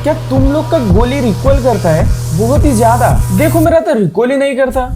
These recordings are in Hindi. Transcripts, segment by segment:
क्या तुम लोग का गोली रिकॉल करता है? बहुत ही ज्यादा। देखो मेरा तो रिकॉल ही नहीं करता।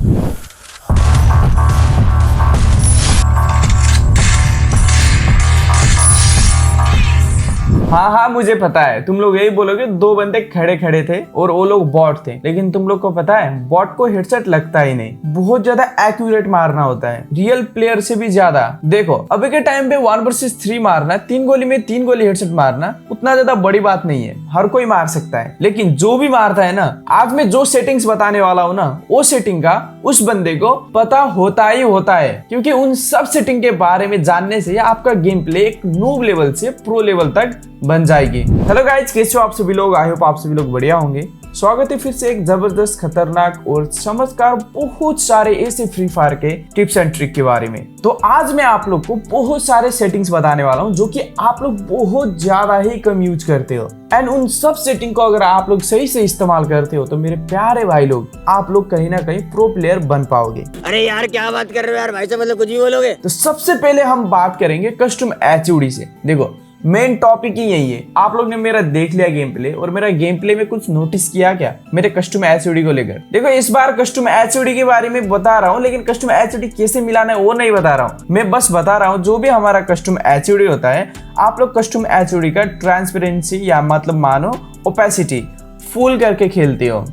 हाँ, मुझे पता है तुम लोग यही बोलोगे, दो बंदे खड़े खड़े थे और वो लोग बॉट थे। लेकिन तुम लोग को पता है बॉट को हेडसेट लगता ही नहीं, बहुत ज्यादा एक्यूरेट मारना होता है, रियल प्लेयर से भी ज्यादा। देखो अभी के टाइम पे 1 vs 3 मारना, 3 गोली में 3 गोली हेडसेट मारना उतना ज्यादा बड़ी बात नहीं है, हर कोई मार सकता है। लेकिन जो भी मारता है ना, आज मैं जो सेटिंग्स बताने वाला हूँ ना, वो सेटिंग का उस बंदे को पता होता ही होता है, क्योंकि उन सब सेटिंग के बारे में जानने से आपका गेम प्ले एक नूब लेवल से प्रो लेवल तक बन जाएगी। हेलो गाइस, कैसे हो आप सभी लोग? आई होप आप सभी लोग बढ़िया होंगे। स्वागत है फिर से एक जबरदस्त, खतरनाक और चमत्कार बहुत सारे ऐसे फ्री फायर के टिप्स एंड ट्रिक के बारे में। तो आज मैं आप लोग को बहुत सारे सेटिंग्स बताने वाला हूं जो कि आप लोग बहुत ज्यादा ही कम यूज करते हो। एंड उन सब सेटिंग को अगर आप लोग सही से इस्तेमाल करते हो तो मेरे प्यारे भाई लोग, आप लोग कहीं ना कहीं प्रो प्लेयर बन पाओगे। अरे यार क्या बात कर रहे हो यार, भाई साहब मतलब कुछ भी बोलोगे। तो सबसे पहले हम बात करेंगे कस्टम एचयूडी से। देखो मेन टॉपिक ही यही है। आप लोग ने मेरा देख लिया गेम प्ले, और मेरा गेम प्ले में कुछ नोटिस किया क्या मेरे कस्टम एचयूडी को लेकर? देखो इस बार कस्टम एचयूडी के बारे में बता रहा हूँ, लेकिन कस्टम एचयूडी कैसे मिलाना है वो नहीं बता रहा हूँ। मैं बस बता रहा हूँ जो भी हमारा कस्टम एचयूडी होता है, आप लोग कस्टम एचयूडी का ट्रांसपेरेंसी या मतलब मानो ओपेसिटी फुल करके खेलते हो।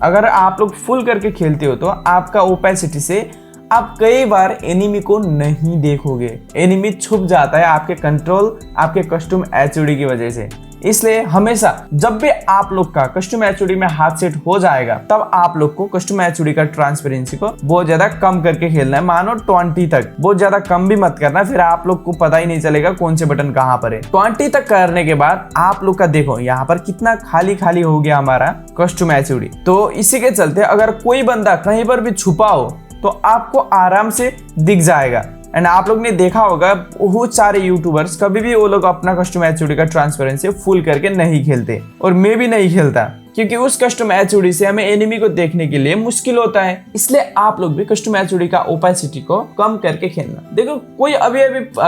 अगर आप लोग फुल करके खेलते हो तो आपका ओपेसिटी से आप कई बार एनिमी को नहीं देखोगे, एनिमी छुप जाता है आपके कंट्रोल, आपके कस्टम एचयूडी की वजह से। इसलिए हमेशा जब भी आप लोग का कस्टम एचयूडी में हाथ सेट हो जाएगा, तब आप लोग को कस्टम एचयूडी का ट्रांसपेरेंसी को बहुत ज्यादा कम करके खेलना है। मानो 20 तक, बहुत ज्यादा कम भी मत करना, फिर आप लोग को पता ही नहीं चलेगा कौन से बटन कहाँ पर है। 20 तक करने के बाद आप लोग का देखो यहाँ पर कितना खाली खाली हो गया हमारा कस्टम एचयूडी। तो इसी के चलते अगर कोई बंदा कहीं पर भी छुपा हो तो आपको आराम से दिख जाएगा। एंड आप लोग ने देखा होगा बहुत सारे यूट्यूबर्स कभी भी वो लोग अपना कस्टम एचयूडी का ट्रांसपेरेंसी फुल करके नहीं खेलते, और मैं भी नहीं खेलता, क्योंकि उस कस्टम एचयूडी से हमें एनिमी को देखने के लिए मुश्किल होता है। इसलिए आप लोग भी कस्टम एचयूडी का ओपेसिटी को कम करके खेलना। देखो कोई अभी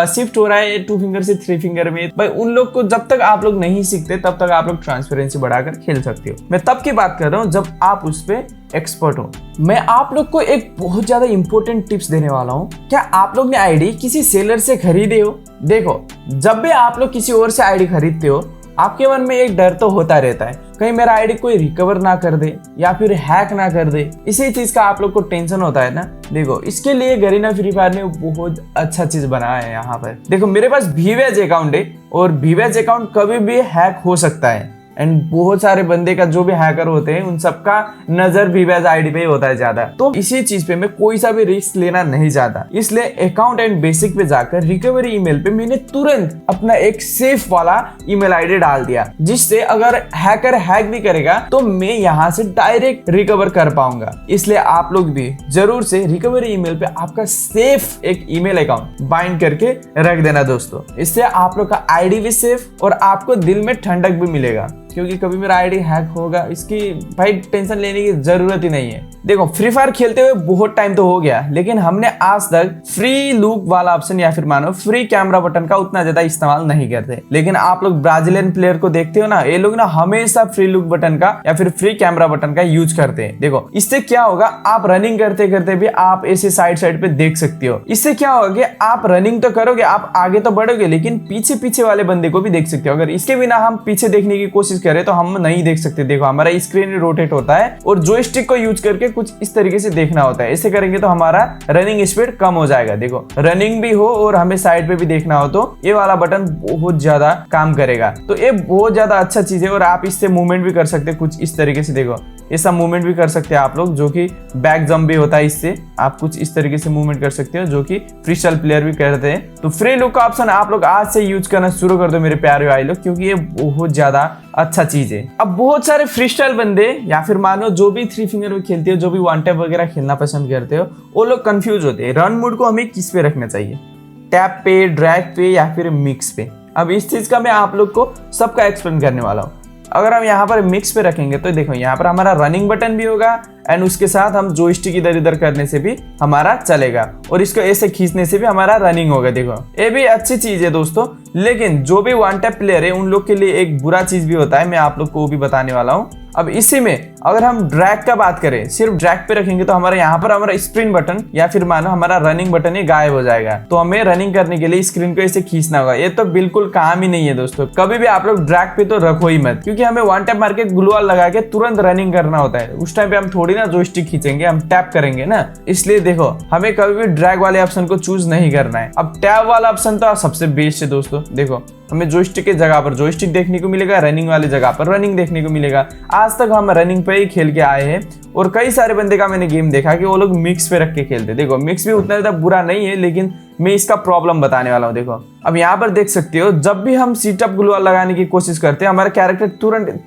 शिफ्ट हो रहा है 2 फिंगर से 3 फिंगर में, भाई उन लोग को जब तक आप लोग नहीं सीखते तब तक आप लोग ट्रांसपेरेंसी बढ़ाकर खेल सकते हो। मैं तब की बात कर रहा हूँ जब आप उस पे एक्सपर्ट हो। मैं आप लोग को एक बहुत ज्यादा इंपॉर्टेंट टिप्स देने वाला हूँ। क्या आप लोग ने आईडी किसी सेलर से खरीदे हो? देखो जब भी आप लोग किसी और से आईडी खरीदते हो, आपके मन में एक डर तो होता रहता है, कहीं मेरा आईडी कोई रिकवर ना कर दे या फिर हैक ना कर दे। इसी चीज का आप लोग को टेंशन होता है ना। देखो इसके लिए गरीना फ्री फायर ने बहुत अच्छा चीज बनाया है। यहाँ पर देखो मेरे पास वीवेज अकाउंट है, और वीवेज अकाउंट कभी भी हैक हो सकता है। एंड बहुत सारे बंदे का जो भी हैकर होते हैं उन सबका नजर वीवेज आईडी पे ही होता है ज्यादा। तो इसी चीज पे मैं कोई सा भी रिस्क लेना नहीं चाहता, इसलिए अकाउंट एंड बेसिक पे जाकर रिकवरी ईमेल पे मैंने तुरंत अपना एक सेफ वाला ईमेल आईडी डाल दिया, जिससे अगर हैकर हैक भी करेगा तो मैं यहाँ से डायरेक्ट रिकवर कर पाऊंगा। इसलिए आप लोग भी जरूर से रिकवरी ईमेल पे आपका सेफ एक ईमेल अकाउंट बाइंड करके रख देना दोस्तों। इससे आप लोग का आईडी भी सेफ और आपको दिल में ठंडक भी मिलेगा, क्योंकि कभी मेरा आईडी हैक होगा इसकी भाई टेंशन लेने की जरूरत ही नहीं है। देखो फ्री फायर खेलते हुए बहुत टाइम तो हो गया, लेकिन हमने आज तक फ्री लुक वाला ऑप्शन या फिर मानो फ्री कैमरा बटन का उतना ज्यादा इस्तेमाल नहीं करते। लेकिन आप लोग ब्राजीलियन प्लेयर को देखते हो ना, ये लोग ना हमेशा फ्री लुक बटन का या फिर फ्री कैमरा बटन का यूज करते हैं। देखो इससे क्या होगा, आप रनिंग करते करते भी आप ऐसे साइड पे देख सकते हो। इससे क्या होगा कि आप रनिंग तो करोगे, आप आगे तो बढ़ोगे, लेकिन पीछे पीछे वाले बंदे को भी देख सकते हो। अगर इसके बिना हम पीछे देखने की कोशिश करें तो हम नहीं देख सकते। देखो हमारा स्क्रीन रोटेट होता है और जॉयस्टिक को यूज करके कुछ इस तरीके से देखना होता है। ऐसे करेंगे तो हमारा रनिंग स्पीड कम हो जाएगा। देखो रनिंग भी हो और हमें साइड पे भी देखना हो तो ये वाला बटन बहुत ज्यादा काम करेगा। तो ये बहुत ज्यादा अच्छा चीज है, और आप इससे मूवमेंट भी कर सकते हैं कुछ इस तरीके से। देखो ये सब मूवमेंट भी कर सकते हैं आप लोग, जो कि बैक जंप भी होता है। इससे आप कुछ इस तरीके से मूवमेंट कर सकते हो, जो कि फ्रीस्टाइल प्लेयर भी करते हैं। तो फ्री लुक का ऑप्शन आप लोग आज से यूज करना शुरू कर दो मेरे प्यारे भाई लोग, क्योंकि ये बहुत ज्यादा अच्छा चीज है। अब बहुत सारे फ्रीस्टाइल बंदे या फिर मानो जो भी 3 फिंगर में खेलते हो, जो भी वन टैप वगैरह खेलना पसंद करते हो, वो लोग कंफ्यूज होते हैं रन मोड को हमें किस पे रखना चाहिए, टैप पे, ड्रैग पे या फिर मिक्स पे। अब इस चीज का मैं आप लोग को सबका एक्सप्लेन करने वाला हूँ। अगर हम यहाँ पर मिक्स पे रखेंगे तो देखो यहाँ पर हमारा रनिंग बटन भी होगा एंड उसके साथ हम जोयस्टिक इधर इधर करने से भी हमारा चलेगा और इसको ऐसे खींचने से भी हमारा रनिंग होगा। देखो ये भी अच्छी चीज है दोस्तों, लेकिन जो भी वन टैप प्लेयर है उन लोग के लिए एक बुरा चीज भी होता है, मैं आप लोग को वो भी बताने वाला हूँ। अब इसी में अगर हम ड्रैग का बात करें, सिर्फ ड्रैग पे रखेंगे तो हमारे यहाँ पर हमारा स्प्रिंट बटन या फिर मानो हमारा रनिंग बटन ही गायब हो जाएगा। तो हमें रनिंग करने के लिए स्क्रीन को ऐसे खींचना होगा। ये तो बिल्कुल काम ही नहीं है दोस्तों। कभी भी आप लोग ड्रैग पे तो रखो ही मत, क्योंकि हमें वन टैप मार के ग्लू वॉल लगा के तुरंत रनिंग करना होता है। उस टाइम पे हम थोड़ी ना जोयस्टिक खींचेंगे, हम टैप करेंगे ना। इसलिए देखो हमें कभी भी ड्रैग वाले ऑप्शन को चूज नहीं करना है। अब टैब वाला ऑप्शन तो सबसे बेस्ट है दोस्तों। देखो हमें जोयस्टिक के जगह पर जोयस्टिक देखने को मिलेगा, रनिंग वाली जगह पर रनिंग देखने को मिलेगा। आज तक हम रनिंग पे ही खेल के आए हैं और कई सारे बंदे का मैंने गेम देखा कि वो लोग मिक्स पे रख के खेलते। देखो मिक्स भी उतना ज्यादा बुरा नहीं है, लेकिन मैं इसका प्रॉब्लम बताने वाला हूँ। देखो अब यहाँ पर देख सकते हो, जब भी हम सीटअप ग्लू वॉल लगाने की कोशिश करते हैं हमारा कैरेक्टर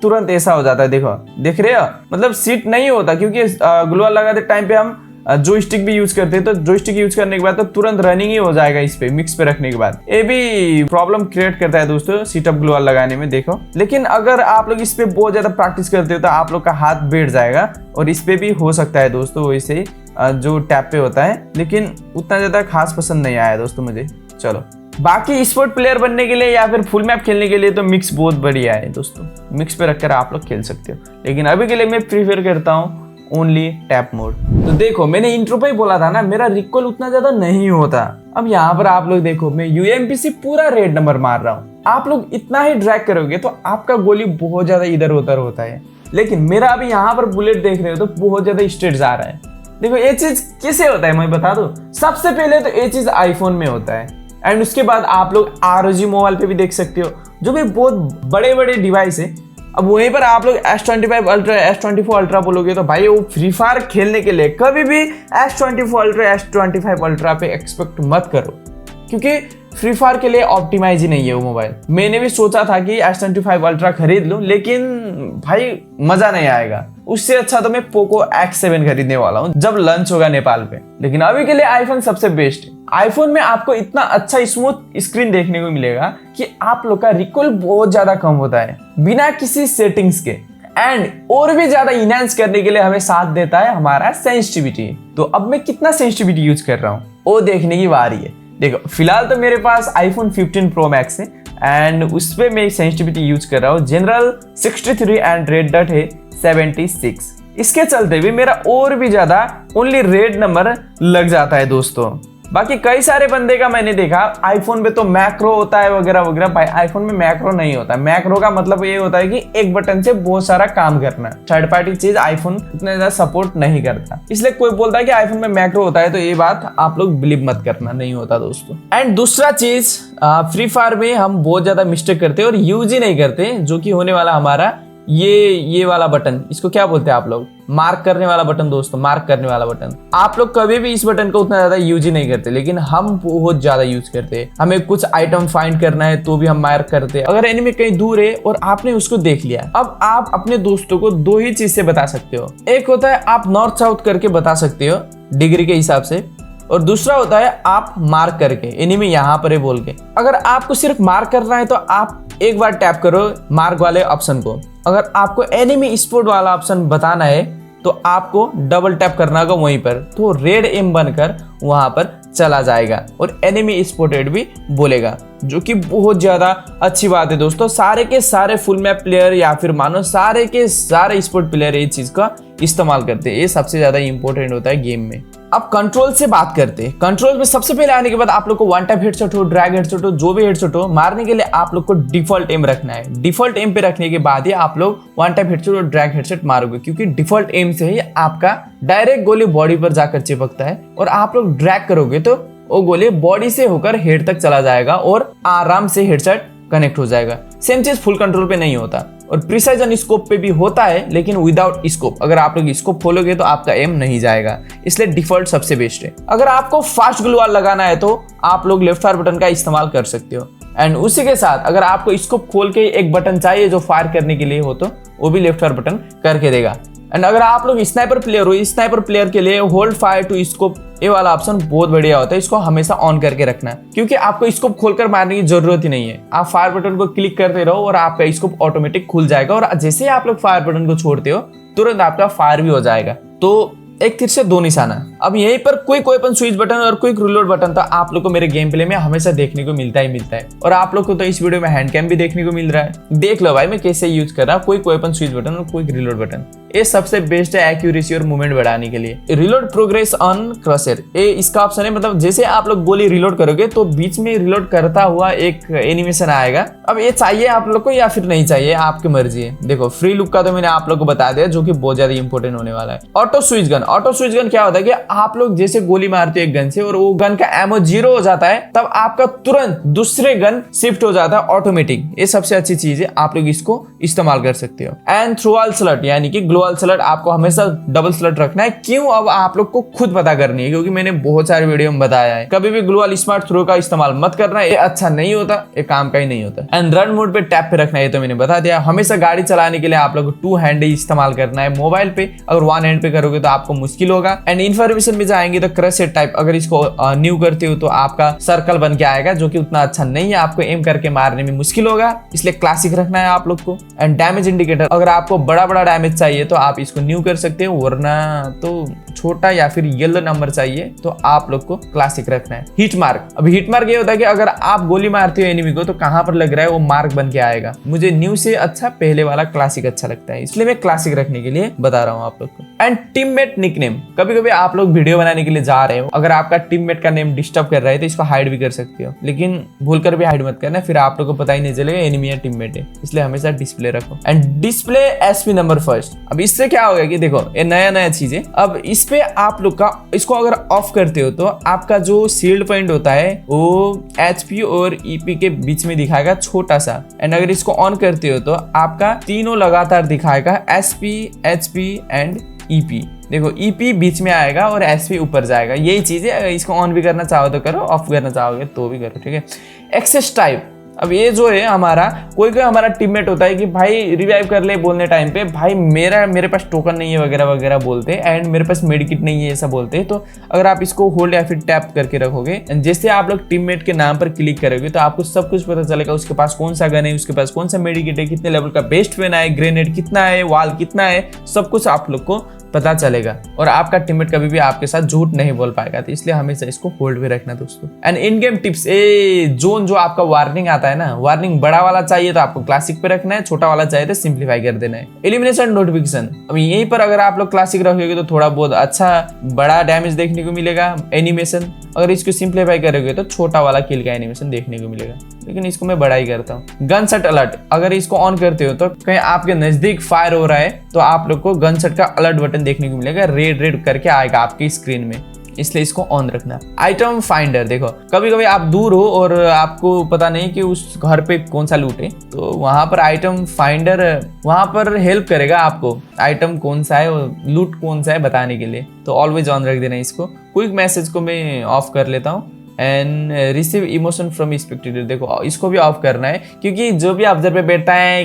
तुरंत ऐसा हो जाता है। देखो देख रहे हो, मतलब सीट नहीं होता, क्योंकि ग्लू वॉल लगाते टाइम पे हम जोयस्टिक भी यूज करते हैं। तो जोयस्टिक यूज करने के बाद तो तुरंत रनिंग ही हो जाएगा इस पे मिक्स पे रखने के बाद। ये भी प्रॉब्लम क्रिएट करता है दोस्तों सीटअप ग्लू वॉल लगाने में। देखो लेकिन अगर आप लोग इस पे बहुत ज्यादा प्रैक्टिस करते हो तो आप लोग का हाथ बैठ जाएगा और इस पे भी हो सकता है दोस्तों वैसे ही जो टैप पे होता है, लेकिन उतना ज्यादा खास पसंद नहीं आया दोस्तों मुझे। चलो बाकी स्पोर्ट प्लेयर बनने के लिए या फिर फुल मैप खेलने के लिए तो मिक्स बहुत बढ़िया है दोस्तों। मिक्स पे रखकर आप लोग खेल सकते हो, लेकिन अभी के लिए मैं प्रीफर करता हूँ ओनली टैप मोड। तो देखो मैंने इंट्रो पे ही बोला था ना, मेरा रिकॉल उतना ज्यादा नहीं होता। अब यहाँ पर आप लोग देखो मैं यूएमपी से पूरा रेड नंबर मार रहा हूँ। आप लोग इतना ही ड्रैग करोगे तो आपका गोली बहुत ज्यादा इधर उधर होता है, लेकिन मेरा अभी यहाँ पर बुलेट देख रहे हो तो बहुत ज्यादा स्ट्रेट जा रहा है। देखो ये चीज कैसे होता है मैं बता दूं। सबसे पहले तो ये चीज आईफोन में होता है एंड उसके बाद आप लोग ROG मोबाइल पे भी देख सकते हो, जो भी बहुत बड़े बड़े डिवाइस है। अब वहीं पर आप लोग S25 अल्ट्रा S24 अल्ट्रा बोलोगे तो भाई वो फ्री फायर खेलने के लिए कभी भी S24 अल्ट्रा S25 अल्ट्रा पे एक्सपेक्ट मत करो, क्योंकि फ्री फायर के लिए ऑप्टिमाइज ही नहीं है वो मोबाइल। मैंने भी सोचा था कि S25 अल्ट्रा खरीद लूं, लेकिन भाई मजा नहीं आएगा। उससे अच्छा तो मैं पोको X7 खरीदने वाला हूं जब लॉन्च होगा नेपाल पे। लेकिन अभी के लिए आईफोन सबसे बेस्ट है। आईफोन में आपको इतना अच्छा स्मूथ स्क्रीन देखने को मिलेगा कि आप लोग का रिकॉल बहुत ज्यादा कम होता है बिना किसी सेटिंग्स के। एंड और भी ज्यादा इनहांस करने के लिए हमें साथ देता है हमारा सेंसिटिविटी। तो अब मैं कितना सेंसिटिविटी यूज कर रहा हूँ वो देखने की बारी है। देखो फिलहाल तो मेरे पास iPhone 15 Pro Max है एंड उस पर मैं सेंसिटिविटी यूज कर रहा हूँ जनरल 63 एंड रेड डॉट है 76। इसके चलते भी मेरा और भी ज्यादा ओनली रेड नंबर लग जाता है दोस्तों। बाकी कई सारे बंदे का मैंने देखा आईफोन पे तो मैक्रो होता है वगैरह वगैरह। भाई आईफोन में मैक्रो नहीं होता। मैक्रो का मतलब ये होता है कि एक बटन से बहुत सारा काम करना। थर्ड पार्टी चीज आईफोन उतना ज्यादा सपोर्ट नहीं करता, इसलिए कोई बोलता है कि आईफोन में मैक्रो होता है तो ये बात आप लोग बिलीव मत करना, नहीं होता दोस्तों। एंड दूसरा चीज फ्री फायर में हम बहुत ज्यादा मिस्टेक करते हैं और यूज ही नहीं करते, जो कि होने वाला हमारा ये वाला बटन, इसको क्या बोलते हैं आप लोग, मार्क करने वाला बटन दोस्तों। मार्क करने वाला बटन आप लोग कभी भी इस बटन को उतना ज्यादा यूज ही नहीं करते, लेकिन हम बहुत ज्यादा यूज करते हैं। हमें कुछ आइटम फाइंड करना है तो भी हम मार्क करते हैं। अगर एनिमी कहीं दूर है और आपने उसको देख लिया, अब आप अपने दोस्तों को दो ही चीज से बता सकते हो। एक होता है आप नॉर्थ साउथ करके बता सकते हो डिग्री के हिसाब से, और दूसरा होता है आप मार्क करके एनिमी यहाँ पर है बोल के। अगर आपको सिर्फ मार्क करना है तो आप एक बार टैप करो मार्क वाले ऑप्शन को। अगर आपको एनिमी स्पॉट वाला ऑप्शन बताना है तो आपको डबल टैप करना होगा वहीं पर, तो रेड एम बनकर वहां पर चला जाएगा और एनिमी स्पॉटेड भी बोलेगा, जो कि बहुत ज्यादा अच्छी बात है दोस्तों। सारे के सारे फुल मैप प्लेयर या फिर मानो सारे के सारे स्पोर्ट प्लेयर ये चीज का इस्तेमाल करते हैं। ये सबसे ज्यादा इंपॉर्टेंट होता है गेम में। अब कंट्रोल से बात करते हैं। कंट्रोल में सबसे पहले आने के बाद आप लोग को वन टैप हेडशॉट हो, ड्रैग हेडशॉट हो, जो भी हेडशॉट हो, मारने के लिए आप लोग को डिफॉल्ट एम रखना है। डिफॉल्ट एम पे रखने के बाद ही आप लोग वन टैप हेडशॉट और ड्रैग हेडशॉट मारोगे, क्योंकि डिफॉल्ट एम से ही आपका डायरेक्ट गोली बॉडी पर जाकर चिपकता है और आप लोग ड्रैग करोगे तो वो गोली बॉडी से होकर हेड तक चला जाएगा और आराम से हेडशॉट कनेक्ट हो जाएगा। सेम चीज फुल कंट्रोल पे नहीं होता और प्रिसाइजन स्कोप पे भी होता है, लेकिन विदाउट स्कोप। अगर आप लोग स्कोप खोलोगे तो आपका एम नहीं जाएगा, इसलिए डिफॉल्ट सबसे बेस्ट है। अगर आपको फास्ट ग्लू वॉल लगाना है तो आप लोग लेफ्ट फायर बटन का इस्तेमाल कर सकते हो। एंड उसी के साथ अगर आपको स्कोप खोल के एक बटन चाहिए जो फायर करने के लिए हो तो वो भी लेफ्ट फायर बटन करके देगा। एंड अगर आप लोग स्नाइपर प्लेयर हो, स्नाइपर प्लेयर के लिए होल्ड फायर टू स्कोप ये वाला ऑप्शन बहुत बढ़िया होता है, इसको हमेशा ऑन करके रखना क्योंकि आपको स्कोप खोलकर मारने की जरूरत ही नहीं है। आप फायर बटन को क्लिक करते रहो और आपका स्कोप ऑटोमेटिक खुल जाएगा और जैसे आप लोग फायर बटन को छोड़ते हो तुरंत आपका फायर भी हो जाएगा। तो एक तीर से दो निशाना। अब यहीं पर क्विक वेपन स्विच बटन और क्विक रिलोड बटन तो आप लोग को मेरे गेम प्ले में हमेशा देखने को मिलता है और आप लोग को तो इस वीडियो में हैंड कैम भी देखने को मिल रहा है। देख लो भाई मैं कैसे यूज कर रहा हूँ क्विक वेपन स्विच बटन और क्विक रिलोड बटन। ये सबसे बेस्ट है एक्यूरेसी और मूवमेंट बढ़ाने के लिए। रिलोड प्रोग्रेस ऑन क्रॉसर, ये इसका ऑप्शन है, मतलब जैसे आप लोग गोली रिलोड करोगे तो बीच में रिलोड करता हुआ एक एनिमेशन आएगा। अब ये चाहिए आप लोग को या फिर नहीं चाहिए, आपकी मर्जी है। देखो फ्री लुक का तो मैंने आप लोग को बता दिया जो कि बहुत ज्यादा इंपॉर्टेंट होने वाला है। Auto switch gun, auto switch gun क्या होता है कि आप लोग जैसे गोली मारते हो एक गन से और वो गन का एमो 0 हो जाता है तब आपका तुरंत दूसरे गन शिफ्ट हो जाता है ऑटोमेटिक। ये सबसे अच्छी चीज है, आप लोग इसको इस्तेमाल कर सकते हो। एंड थ्रोअल स्लट यानी कि ग्लोअल स्लट आपको हमेशा डबल स्लट रखना है। क्यों, अब आप लोग को खुद पता करनी है क्योंकि मैंने बहुत सारे वीडियो में बताया है। कभी भी ग्लोअल स्मार्ट थ्रो का इस्तेमाल मत करना, ये अच्छा नहीं होता, ये काम का ही नहीं होता। एंड रन मोड पे टैप पे रखना है, तो मैंने बता दिया। हमेशा गाड़ी चलाने के लिए आप लोग 2 हैंड ही इस्तेमाल करना है। मोबाइल पे अगर 1 हैंड पे करोगे तो आपको मुश्किल होगा। एंड इन्फॉर्मेशन में जाएंगे तो क्रश टाइप अगर इसको न्यू करते हो तो आपका सर्कल बन के आएगा जो कि उतना अच्छा नहीं है, आपको एम करके मारने में मुश्किल होगा, इसलिए क्लासिक रखना है आप लोग को। एंड डैमेज इंडिकेटर, अगर आपको बड़ा बड़ा डैमेज चाहिए तो आप इसको न्यू कर सकते हो, वरना तो छोटा या फिर येलो नंबर चाहिए तो आप लोग को क्लासिक रखना है। हिट मार्क, अब हिट मार्क ये होता है कि अगर आप गोली मारते हो एनिमी को तो कहां पर लग रहा है वो मार्क बन के आएगा। मुझे न्यू से अच्छा पहले वाला क्लासिक अच्छा लगता है, इसलिए मैं क्लासिक रखने के लिए बता रहा हूँ आप लोग को। एंड टीममेट निकनेम, कभी कभी आप लोग वीडियो बनाने के लिए जा रहे हो, अगर आपका टीममेट का नेम डिस्टर्ब कर रहा है तो इसको हाइड भी कर सकते हो, लेकिन भूलकर भी हाइड मत करना, फिर आप लोग को पता ही नहीं चलेगा एनिमी या टीममेट है, इसलिए हमेशा डिस्प्ले रखो। And display SP number first, अब इससे क्या होगा कि देखो ये नया चीज है। अब इस पे आप लोग का इसको अगर ऑफ करते हो तो आपका जो शील्ड पॉइंट होता है वो एचपी और ईपी के बीच में दिखाएगा छोटा सा। एंड अगर इसको ऑन करते हो तो आपका तीनों लगातार दिखाएगा, एसपी, एचपी एंड ईपी। देखो ईपी बीच में आएगा और एसपी ऊपर जाएगा, यही चीज है। इसको ऑन भी करना चाहो तो करो, ऑफ करना चाहोगे तो भी करो, ठीक है। एक्सेस टाइप, अब ये जो है हमारा कोई हमारा टीममेट होता है कि भाई रिवाइव कर ले बोलने टाइम पे, भाई मेरे पास टोकन नहीं है वगैरह वगैरह बोलते हैं, एंड मेरे पास मेडिकिट नहीं है ऐसा बोलते हैं। तो अगर आप इसको होल्ड या फिर टैप करके रखोगे, जैसे आप लोग टीममेट के नाम पर क्लिक करोगे तो आपको सब कुछ पता चलेगा, उसके पास कौन सा गन है, उसके पास कौन सा मेडिकिट है, कितने लेवल का बेस्ट पेन है, ग्रेनेड कितना है, वाल कितना है, सब कुछ आप लोग को पता चलेगा और आपका टीममेट कभी भी आपके साथ झूठ नहीं बोल पाएगा। तो इसलिए हमेशा इसको होल्ड भी रखना दोस्तों। And in game tips, zone जो आपका वार्निंग आता है ना, वार्निंग बड़ा वाला चाहिए तो आपको क्लासिक पे रखना है, छोटा वाला चाहिए तो सिंप्लीफाई कर देना है। एलिमिनेशन नोटिफिकेशन, अब यहीं पर अगर आप लोग क्लासिक रखोगे तो थोड़ा बहुत अच्छा बड़ा डैमेज देखने को मिलेगा एनिमेशन, अगर इसको सिंप्लीफाई करोगे तो छोटा वाला किल का एनिमेशन देखने को मिलेगा, लेकिन इसको मैं बड़ा ही करता हूँ। गन शॉट अलर्ट, अगर इसको ऑन करते हो तो कहीं आपके नजदीक फायर हो रहा है तो आप लोग को गन शॉट का अलर्ट बटन देखने को मिलेगा, रेड रेड करके आएगा आपकी स्क्रीन में, इसलिए इसको ऑन रखना। आइटम फाइंडर, देखो कभी कभी आप दूर हो और आपको पता नहीं कि उस घर पे कौन सा लूट है, तो वहां पर आइटम फाइंडर वहां पर हेल्प करेगा आपको, आइटम कौन सा है, लूट कौन सा है बताने के लिए, तो ऑलवेज ऑन रख देना इसको। क्विक मैसेज को मैं ऑफ कर लेता हूँ। And receive emotion from Spectator, देखो इसको भी ऑफ करना है क्योंकि जो भी ऑब्जर्वर पे बैठता है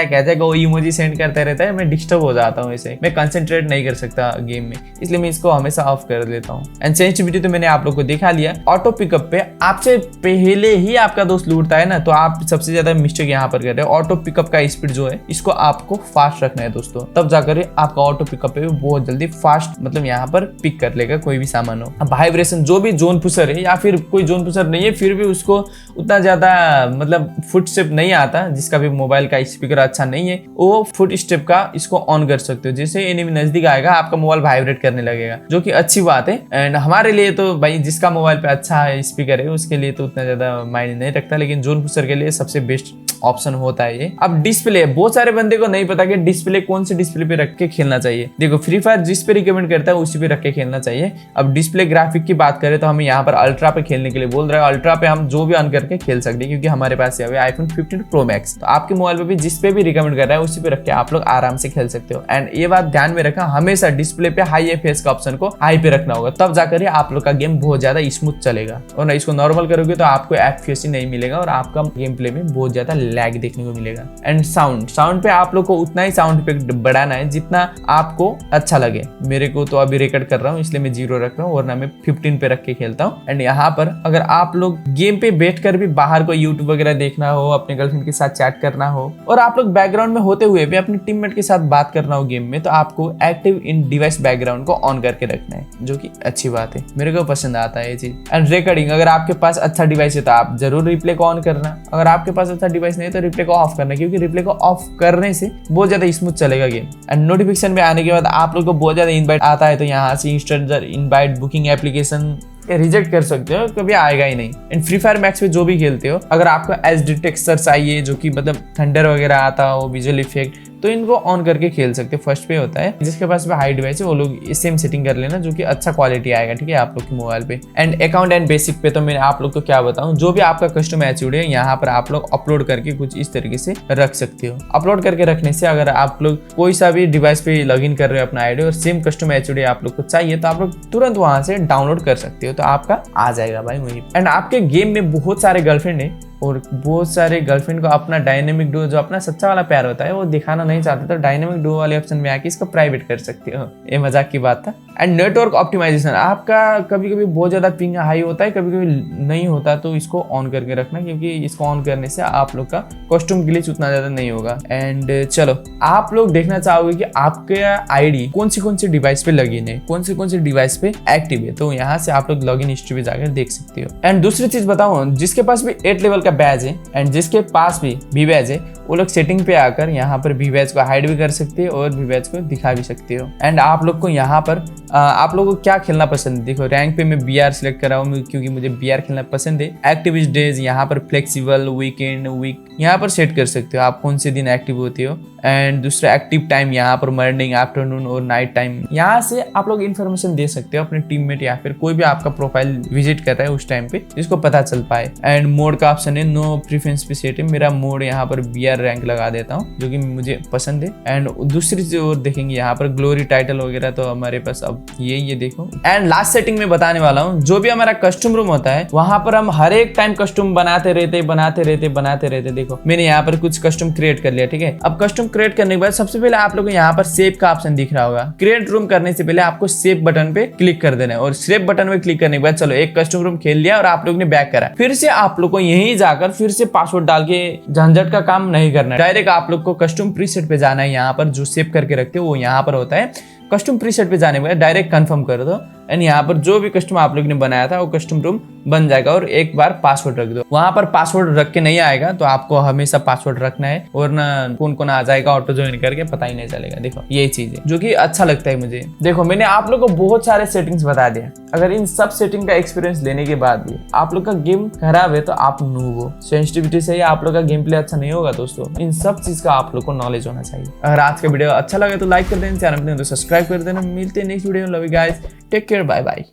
कैसे वो इमोजी सेंड करते रहता है, मैं डिस्टर्ब हो जाता हूँ, ऐसे मैं कंसंट्रेट नहीं कर सकता गेम में, इसलिए मैं इसको हमेशा ऑफ कर लेता हूँ। एंड सेंसिटिविटी तो मैंने आप लोग को दिखा लिया। ऑटो पिकअप पे आपसे पहले ही आपका दोस्त लूटता है ना, तो आप सबसे ज्यादा मिस्टेक यहाँ पर कर रहे हो। ऑटो पिकअप का स्पीड जो है इसको आपको फास्ट रखना है दोस्तों, तब जाकर आपका ऑटो पिकअप पे बहुत जल्दी फास्ट मतलब यहाँ पर पिक कर लेगा कोई भी सामान हो। वाइब्रेशन, जो भी जोन पुशर है या फिर कोई जोन पुशर नहीं है फिर भी उसको उतना ज्यादा मतलब फुट स्टेप नहीं आता, जिसका भी मोबाइल का स्पीकर अच्छा नहीं है वो फुट स्टेप का इसको ऑन कर सकते हो। जैसे एनिमी नजदीक आएगा आपका मोबाइल वाइब्रेट करने लगेगा, जो कि अच्छी बात है। एंड हमारे लिए तो भाई जिसका मोबाइल पे अच्छा स्पीकर है उसके लिए तो उतना ज्यादा मायने नहीं रखता, लेकिन जोन पुशर के लिए सबसे बेस्ट ऑप्शन होता है ये। अब डिस्प्ले, बहुत सारे बंदे को नहीं पता कि डिस्प्ले कौन से डिस्प्ले पे रख के खेलना चाहिए। देखो फ्री फायर जिस पे रिकमेंड करता है उसी पे रख के खेलना चाहिए। अब डिस्प्ले ग्राफिक की बात करें तो हमें यहाँ पर अल्ट्रा पे खेलने के लिए बोल रहा है। अल्ट्रा पे हम जो भी ऑन करके खेल सकते हैं क्योंकि हमारे पास है आईफोन 15 प्रो मैक्स। तो आपके मोबाइल पे भी जिस पे भी रिकमेंड कर रहा है उसी पे रख के आप लोग आराम से खेल सकते हो। एंड ये बात ध्यान में रखना, हमेशा डिस्प्ले पे हाई एफपीएस का ऑप्शन को हाई पे रखना होगा, तब जाकर आप लोग का गेम बहुत ज्यादा स्मूथ चलेगा। और ना इसको नॉर्मल करोगे तो आपको एफपीएस ही नहीं मिलेगा और आपका गेम प्ले में बहुत ज्यादा लैग देखने को मिलेगा। एंड साउंड पे आप लोग को उतना ही साउंड इफेक्ट बढ़ाना है जितना आपको अच्छा लगे। मेरे को तो अभी रिकॉर्ड कर रहा हूँ इसलिए मैं 0 रख रहा हूँ, वरना मैं 15 पे रख के खेलता हूँ। एंड यहाँ पर अगर आप लोग गेम पे बैठकर भी बाहर कोई यूट्यूब वगैरह देखना हो, अपने गर्लफ्रेंड के साथ चैट करना हो और आप लोग बैकग्राउंड में होते हुए भी अपने टीममेट के साथ बात करना हो गेम में, तो आपको एक्टिव इन डिवाइस बैकग्राउंड को ऑन करके रखना है, जो कि अच्छी बात है, मेरे को पसंद आता है ये चीज। एंड रिकॉर्डिंग, अगर आपके पास अच्छा डिवाइस है तो आप जरूर रिप्ले को ऑन करना, अगर आपके पास अच्छा डिवाइस नहीं है तो रिप्ले को ऑफ करना, क्योंकि रिप्ले को ऑफ करने से बहुत ज्यादा स्मूथ चलेगा गेम। एंड नोटिफिकेशन में आने के बाद आप लोग को बहुत ज्यादा इनवाइट आता है तो यहाँ से instant invite booking application reject कर सकते हो, कभी आएगा ही नहीं। एंड फ्री फायर मैक्स पे जो भी खेलते हो, अगर आपको एचडी टेक्सचर चाहिए जो कि मतलब थंडर वगैरह आता हो, विजुअल इफेक्ट, तो इनको ऑन करके खेल सकते हो। फर्स्ट पे होता है, जिसके पास भी हाई डिवाइस है वो लोग सेम सेटिंग कर लेना, जो कि अच्छा क्वालिटी आएगा, ठीक है, आप लोग के मोबाइल पे। एंड अकाउंट एंड बेसिक पे तो मैं आप लोग को क्या बताऊं, जो भी आपका कस्टम एचडी है यहाँ पर आप लोग अपलोड करके कुछ इस तरीके से रख सकते हो। अपलोड करके रखने से अगर आप लोग कोई सा भी डिवाइस पे लॉगिन कर रहे हो अपना आईडी और सेम कस्टम एचडी आप लोग को चाहिए तो आप लोग तुरंत वहां से डाउनलोड कर सकते हो, तो आपका आ जाएगा भाई वही। एंड आपके गेम में बहुत सारे गर्लफ्रेंड है और बहुत सारे गर्लफ्रेंड को अपना डायनेमिक डुओ, जो अपना सच्चा वाला प्यार होता है, वो दिखाना नहीं चाहते तो डायनेमिक डुओ वाले ऑप्शन में आके इसको प्राइवेट कर सकते हो। ये मजाक की बात था। एंड नेटवर्क ऑप्टिमाइजेशन, आपका कभी कभी बहुत ज्यादा पिंग हाई होता है, कभी कभी नहीं होता, तो इसको ऑन करके रखना, क्योंकि इसको ऑन करने से आप लोग का कॉस्ट्यूम ग्लिच उतना ज्यादा नहीं होगा। एंड चलो, आप लोग देखना चाहोगे कि आपके आईडी कौन सी डिवाइस पे लॉगिन है, कौन सी डिवाइस पे एक्टिव है, तो यहाँ से आप लोग लॉगिन हिस्ट्री पे जाकर देख सकते हो। एंड दूसरी चीज बताऊं, जिसके पास भी 8 लेवल का बैज है एंड जिसके पास भी वी बैज है, वो लोग सेटिंग पे आकर यहाँ पर वी बैज को हाइड भी कर सकते हो और वी बैज को दिखा भी सकते हो। एंड आप लोग को यहाँ पर आप लोगों को क्या खेलना पसंद है, देखो रैंक पे मैं बीआर सिलेक्ट कर रहा हूँ क्योंकि मुझे बीआर खेलना पसंद है। एक्टिव डेज यहाँ पर फ्लेक्सिबल, वीकेंड, वीक यहाँ पर सेट कर सकते हो आप कौन से दिन एक्टिव होते हो। एंड दूसरा एक्टिव टाइम यहाँ पर मॉर्निंग, आफ्टरनून और नाइट टाइम, यहाँ से आप लोग इन्फॉर्मेशन दे सकते हो अपने टीममेट या फिर कोई भी आपका प्रोफाइल विजिट कर रहा है उस टाइम पे, जिसको पता चल पाए। एंड मोड का ऑप्शन है, नो प्रीफरेंस पे सेट है, मेरा मोड यहाँ पर बीआर रैंक लगा देता हूँ जो कि मुझे पसंद है। एंड दूसरी चीज और देखेंगे यहाँ पर ग्लोरी टाइटल वगैरह तो हमारे पास अब ये देखो। एंड लास्ट सेटिंग में बताने वाला हूँ, जो भी हमारा कस्टम रूम होता है वहां पर हम हर एक टाइम कस्टम बनाते रहते। देखो मैंने यहाँ पर कुछ कस्टम क्रिएट कर लिया, ठीक है। अब कस्टम क्रिएट करने के बाद सबसे पहले आप लोगों को यहाँ पर सेव का ऑप्शन दिख रहा होगा। क्रिएट रूम करने से पहले आपको सेव बटन पे क्लिक कर देना है और सेव बटन पे क्लिक करने के बाद चलो एक कस्टम रूम खेल लिया और आप लोग ने बैक करा, फिर से आप लोग को यहीं जाकर फिर से पासवर्ड डाल के झंझट का काम नहीं करना है। डायरेक्ट आप लोग को कस्टम प्रीसेट पे जाना है, यहाँ पर जो सेव करके रखते हो वो यहाँ पर होता है। कस्टम प्रीसेट पे जाने के बाद डायरेक्ट कंफर्म कर दो एंड यहाँ पर जो भी कस्टम आप लोग ने बनाया था वो कस्टम रूम बन जाएगा और एक बार पासवर्ड रख दो। वहां पर पासवर्ड रख के नहीं आएगा तो आपको हमेशा पासवर्ड रखना है, और ना कौन आ जाएगा ऑटो ज्वाइन करके पता ही नहीं चलेगा। देखो यही चीज है जो कि अच्छा लगता है मुझे। देखो मैंने आप लोग को बहुत सारे सेटिंग्स बता दिए, अगर इन सब सेटिंग का एक्सपीरियंस लेने के बाद भी आप लोग का गेम खराब है तो आप नूब हो। सेंसिटिविटी से ही आप लोग का गेम प्ले अच्छा नहीं होगा दोस्तों, इन सब चीज का आप लोग को नॉलेज होना चाहिए। अगर आज का वीडियो अच्छा लगे तो लाइक कर देना, चैनल पे तो सब्सक्राइब कर देना। मिलते हैं नेक्स्ट वीडियो में। Love you guys, take care, bye bye.